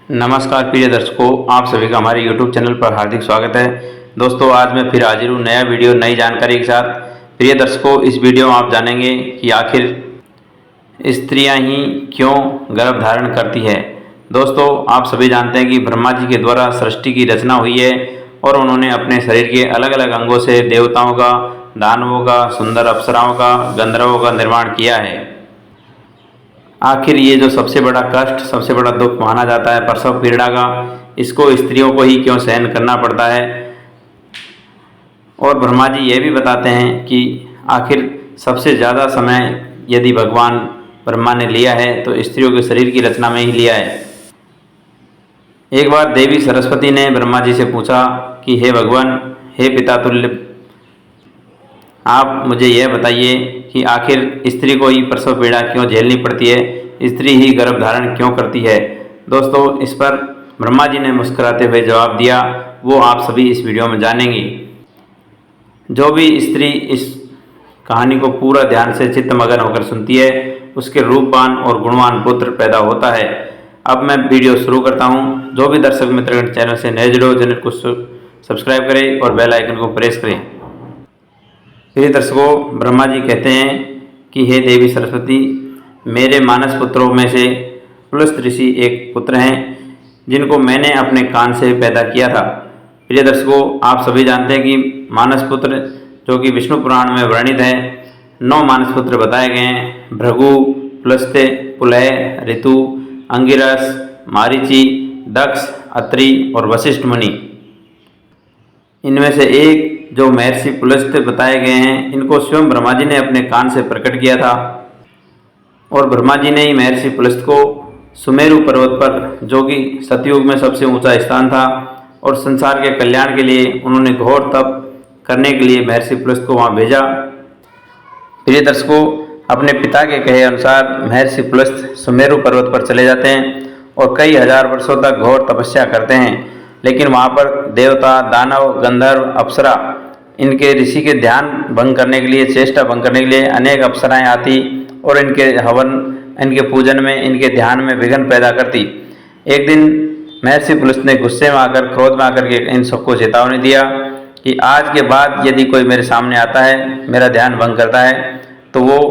नमस्कार प्रिय दर्शकों, आप सभी का हमारे YouTube चैनल पर हार्दिक स्वागत है। दोस्तों, आज मैं फिर हाजिर हूँ नया वीडियो नई जानकारी के साथ। प्रिय दर्शकों, इस वीडियो में आप जानेंगे कि आखिर स्त्रियां ही क्यों गर्भ धारण करती है। दोस्तों, आप सभी जानते हैं कि ब्रह्मा जी के द्वारा सृष्टि की रचना हुई है और उन्होंने अपने शरीर के अलग अलग अंगों से देवताओं का, दानवों का, सुंदर अप्सराओं का, गंधर्वों का निर्माण किया है। आखिर ये जो सबसे बड़ा कष्ट, सबसे बड़ा दुख माना जाता है प्रसव पीड़ा का, इसको स्त्रियों को ही क्यों सहन करना पड़ता है। और ब्रह्मा जी ये भी बताते हैं कि आखिर सबसे ज़्यादा समय यदि भगवान ब्रह्मा ने लिया है तो स्त्रियों के शरीर की रचना में ही लिया है। एक बार देवी सरस्वती ने ब्रह्मा जी से पूछा कि हे भगवान, हे पिता तुल्य, आप मुझे यह बताइए कि आखिर स्त्री को ही प्रसव पीड़ा क्यों झेलनी पड़ती है, स्त्री ही गर्भ धारण क्यों करती है। दोस्तों, इस पर ब्रह्मा जी ने मुस्कुराते हुए जवाब दिया, वो आप सभी इस वीडियो में जानेंगे। जो भी स्त्री इस कहानी को पूरा ध्यान से चित्तमगन होकर सुनती है, उसके रूपवान और गुणवान पुत्र पैदा होता है। अब मैं वीडियो शुरू करता हूँ। जो भी दर्शक मित्र चैनल से नए जुड़े हो, चैनल को सब्सक्राइब करें और बेल आइकन को प्रेस करें। प्रिय दर्शकों, ब्रह्मा जी कहते हैं कि हे देवी सरस्वती, मेरे मानस पुत्रों में से पुलस्त ऋषि एक पुत्र हैं जिनको मैंने अपने कान से पैदा किया था। प्रिय दर्शकों, आप सभी जानते हैं कि मानस पुत्र जो कि विष्णु पुराण में वर्णित है, 9 मानस पुत्र बताए गए हैं। भृगु, पुलस्त्य, पुलह, ऋतु, अंगिरस, मारीचि, दक्ष, अत्रि और वशिष्ठ मुनि। इनमें से एक जो महर्षि पुलस्त्य बताए गए हैं, इनको स्वयं ब्रह्मा जी ने अपने कान से प्रकट किया था। और ब्रह्मा जी ने ही महर्षि पुलस्त्य को सुमेरु पर्वत पर, जो कि सतयुग में सबसे ऊंचा स्थान था और संसार के कल्याण के लिए उन्होंने घोर तप करने के लिए महर्षि पुलस्त्य को वहाँ भेजा। प्रिय दर्शकों, अपने पिता के कहे अनुसार महर्षि पुलस्त्य सुमेरु पर्वत पर चले जाते हैं और कई हजार वर्षों तक घोर तपस्या करते हैं। लेकिन वहाँ पर देवता, दानव, गंधर्व, अप्सरा, इनके ऋषि के ध्यान भंग करने के लिए, चेष्टा भंग करने के लिए अनेक अप्सराएं आती और इनके हवन, इनके पूजन में, इनके ध्यान में विघ्न पैदा करती। एक दिन महर्षि पुलस्त्य ने गुस्से में आकर, क्रोध में आकर के इन सबको चेतावनी दिया कि आज के बाद यदि कोई मेरे सामने आता है, मेरा ध्यान भंग करता है, तो वो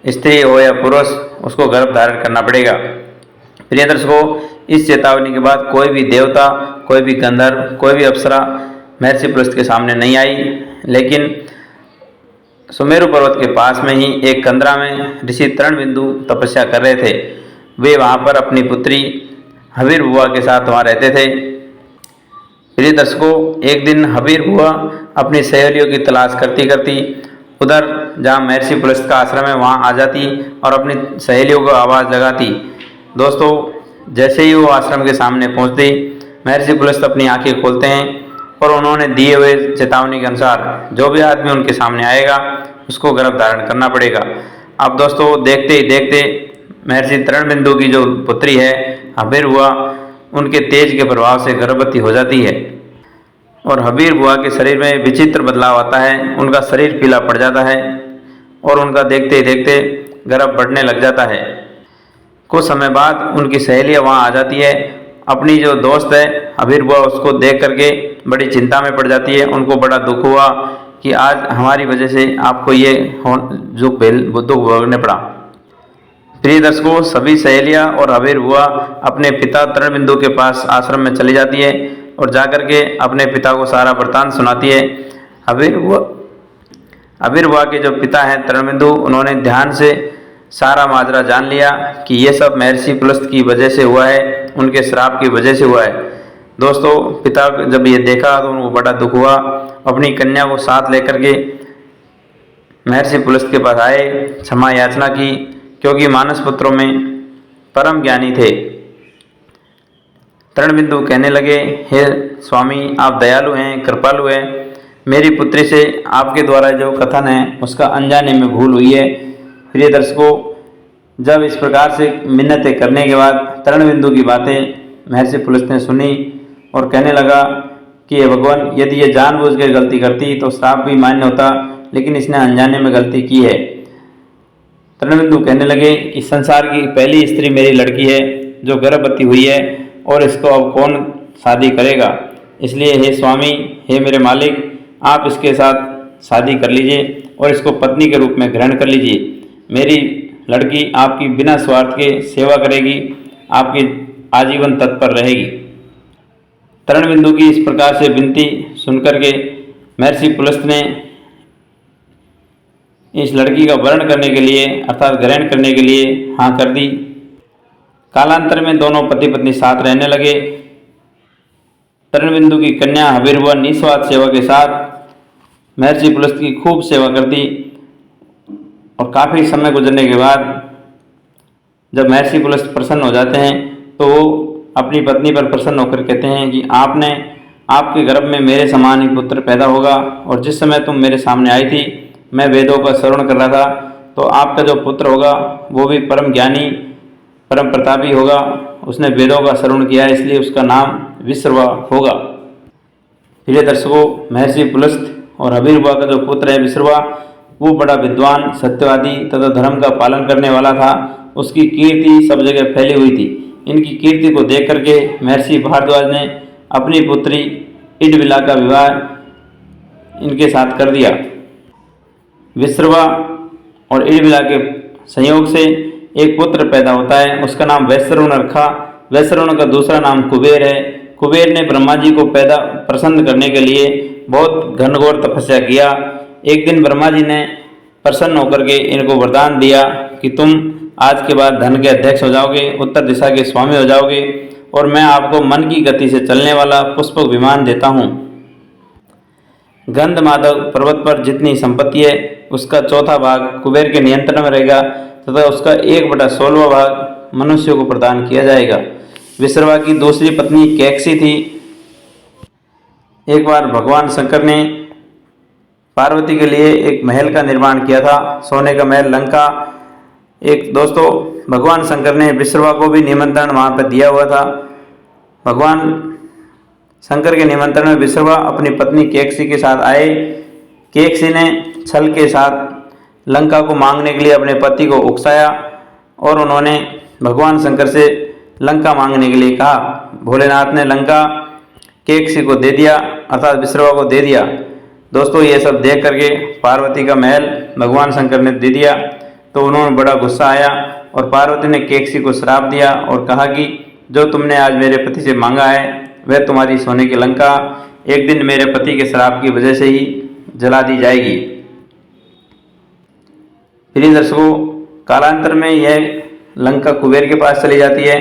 स्त्री हो या पुरुष, उसको गर्भ धारण करना पड़ेगा। प्रिय दर्शकों, इस चेतावनी के बाद कोई भी देवता, कोई भी गंधर्व, कोई भी अप्सरा महर्षि पुलस्त्य के सामने नहीं आई। लेकिन सुमेरु पर्वत के पास में ही एक कंदरा में ऋषि तृणबिंदु तपस्या कर रहे थे। वे वहाँ पर अपनी पुत्री हवीर बुआ के साथ वहाँ रहते थे। प्रिय दर्शकों, एक दिन हवीर बुआ अपनी सहेलियों की तलाश करती करती उधर जहाँ महर्षि पुलस्त्य का आश्रम है वहाँ आ जाती और अपनी सहेलियों को आवाज़ लगाती। दोस्तों, जैसे ही वो आश्रम के सामने पहुँचती, महर्षि पुलस्त्य अपनी आंखें खोलते हैं और उन्होंने दिए हुए चेतावनी के अनुसार जो भी आदमी उनके सामने आएगा उसको गर्भ धारण करना पड़ेगा। अब दोस्तों, देखते ही देखते महर्षि तृणबिंदु की जो पुत्री है हवीर बुआ, उनके तेज के प्रभाव से गर्भवती हो जाती है और हवीर बुआ के शरीर में विचित्र बदलाव आता है। उनका शरीर पीला पड़ जाता है और उनका देखते ही देखते गर्भ बढ़ने लग जाता है। कुछ समय बाद उनकी सहेलियाँ वहाँ आ जाती है। अपनी जो दोस्त है हवीर बुआ, उसको देख करके बड़ी चिंता में पड़ जाती है। उनको बड़ा दुख हुआ कि आज हमारी वजह से आपको ये दुख भोगने पड़ा। प्रिय दर्शकों, सभी सहेलियाँ और हवीर बुआ अपने पिता तृणबिंदु के पास आश्रम में चली जाती है और जाकर के अपने पिता को सारा वृत्तांत सुनाती है। हवीर बुआ के जो पिता हैं तृणबिंदु, उन्होंने ध्यान से सारा माजरा जान लिया कि ये सब महर्षि पुलस्त्य की वजह से हुआ है, उनके श्राप की वजह से हुआ है। दोस्तों, पिता जब ये देखा तो उनको बड़ा दुख हुआ। अपनी कन्या को साथ लेकर के महर्षि पुलस्त्य के पास आए, क्षमा याचना की, क्योंकि मानस पुत्रों में परम ज्ञानी थे। तृणबिंदु कहने लगे, हे स्वामी, आप दयालु हैं, कृपालु हैं। मेरी पुत्री से आपके द्वारा जो कथन है उसका अनजाने में भूल हुई है। प्रिय दर्शकों, जब इस प्रकार से मिन्नतें करने के बाद तृणबिंदु की बातें महर्षि पुलस्त्य ने सुनी और कहने लगा कि हे भगवान, यदि ये जानबूझकर गलती करती तो श्राप भी मान्य होता, लेकिन इसने अनजाने में गलती की है। तृणबिंदु कहने लगे कि संसार की पहली स्त्री मेरी लड़की है जो गर्भवती हुई है और इसको अब कौन शादी करेगा। इसलिए हे स्वामी, हे मेरे मालिक, आप इसके साथ शादी कर लीजिए और इसको पत्नी के रूप में ग्रहण कर लीजिए। मेरी लड़की आपकी बिना स्वार्थ के सेवा करेगी, आपकी आजीवन तत्पर रहेगी। तरणबिंदु की इस प्रकार से विनती सुनकर के महर्षि पुलस्त ने इस लड़की का वर्ण करने के लिए अर्थात ग्रहण करने के लिए हाँ कर दी। कालांतर में दोनों पति पत्नी साथ रहने लगे। तरणबिंदु की कन्या हबीरबुआ निस्वार्थ सेवा के साथ महर्षि पुलस्त की खूब सेवा करती और काफ़ी समय गुजरने के बाद जब महर्षि पुलस्त प्रसन्न हो जाते हैं तो वो अपनी पत्नी पर प्रसन्न होकर कहते हैं कि आपके गर्भ में मेरे समान ही पुत्र पैदा होगा, और जिस समय तुम मेरे सामने आई थी मैं वेदों का श्रवण कर रहा था, तो आपका जो पुत्र होगा वो भी परम ज्ञानी परम प्रतापी होगा। उसने वेदों का श्रवण किया है, इसलिए उसका नाम विश्रवा होगा। प्रिय दर्शकों, महर्षि पुलस्त और हबीरबुआ का जो पुत्र है विश्रवा, वो बड़ा विद्वान, सत्यवादी तथा धर्म का पालन करने वाला था। उसकी कीर्ति सब जगह फैली हुई थी। इनकी कीर्ति को देख करके महर्षि भारद्वाज ने अपनी पुत्री इडविला का विवाह इनके साथ कर दिया। विश्रवा और इडविला के संयोग से एक पुत्र पैदा होता है, उसका नाम वैश्रवण रखा। वैश्रवण का दूसरा नाम कुबेर है। कुबेर ने ब्रह्मा जी को प्रसन्न करने के लिए बहुत घनघोर तपस्या किया। एक दिन ब्रह्मा जी ने प्रसन्न होकर के इनको वरदान दिया कि तुम आज के बाद धन के अध्यक्ष हो जाओगे, उत्तर दिशा के स्वामी हो जाओगे, और मैं आपको मन की गति से चलने वाला पुष्पक विमान देता हूँ। गंधमादव पर्वत पर जितनी संपत्ति है उसका चौथा भाग कुबेर के नियंत्रण में रहेगा तथा उसका 1/16 भाग मनुष्यों को प्रदान किया जाएगा। विश्रवा की दूसरी पत्नी कैकसी थी। एक बार भगवान शंकर ने पार्वती के लिए एक महल का निर्माण किया था, सोने का महल लंका। दोस्तों, भगवान शंकर ने विश्रवा को भी निमंत्रण वहाँ पर दिया हुआ था। भगवान शंकर के निमंत्रण में विश्रवा अपनी पत्नी कैकसी के साथ आए। कैकसी ने छल के साथ लंका को मांगने के लिए अपने पति को उकसाया और उन्होंने भगवान शंकर से लंका मांगने के लिए कहा। भोलेनाथ ने लंका कैकसी को दे दिया, अर्थात विश्रवा को दे दिया। दोस्तों, ये सब देख करके पार्वती का महल भगवान शंकर ने दे दिया तो उन्होंने बड़ा गुस्सा आया और पार्वती ने कैकसी को श्राप दिया और कहा कि जो तुमने आज मेरे पति से मांगा है वह तुम्हारी सोने की लंका एक दिन मेरे पति के श्राप की वजह से ही जला दी जाएगी। प्रिय दर्शकों, कालांतर में यह लंका कुबेर के पास चली जाती है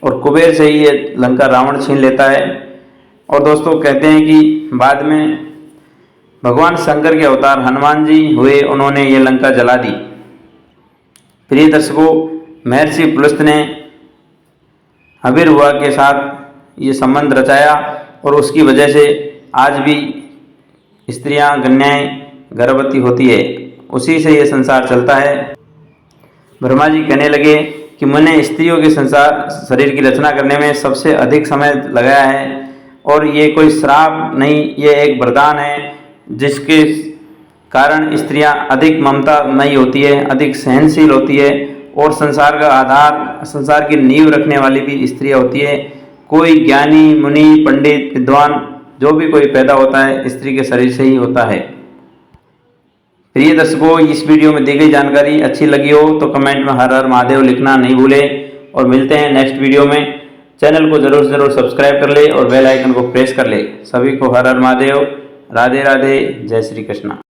और कुबेर से ही ये लंका रावण छीन लेता है। और दोस्तों, कहते हैं कि बाद में भगवान शंकर के अवतार हनुमान जी हुए, उन्होंने ये लंका जला दी। प्रिय दर्शकों, महर्षि पुलस्त ने हबीरबुआ के साथ ये संबंध रचाया और उसकी वजह से आज भी स्त्रियां कन्याएं गर्भवती होती है, उसी से ये संसार चलता है। ब्रह्मा जी कहने लगे कि मैंने स्त्रियों के शरीर की रचना करने में सबसे अधिक समय लगाया है और ये कोई श्राप नहीं, ये एक वरदान है जिसके कारण स्त्रियां अधिक ममतामयी होती है, अधिक सहनशील होती है और संसार का आधार, संसार की नींव रखने वाली भी स्त्रियां होती है। कोई ज्ञानी, मुनि, पंडित, विद्वान जो भी कोई पैदा होता है स्त्री के शरीर से ही होता है। प्रिय दर्शकों, इस वीडियो में दी गई जानकारी अच्छी लगी हो तो कमेंट में हर हर महादेव लिखना नहीं भूलें और मिलते हैं नेक्स्ट वीडियो में। चैनल को जरूर सब्सक्राइब कर ले और बेल आइकन को प्रेस कर ले। सभी को हर हर महादेव, राधे राधे, जय श्री कृष्ण।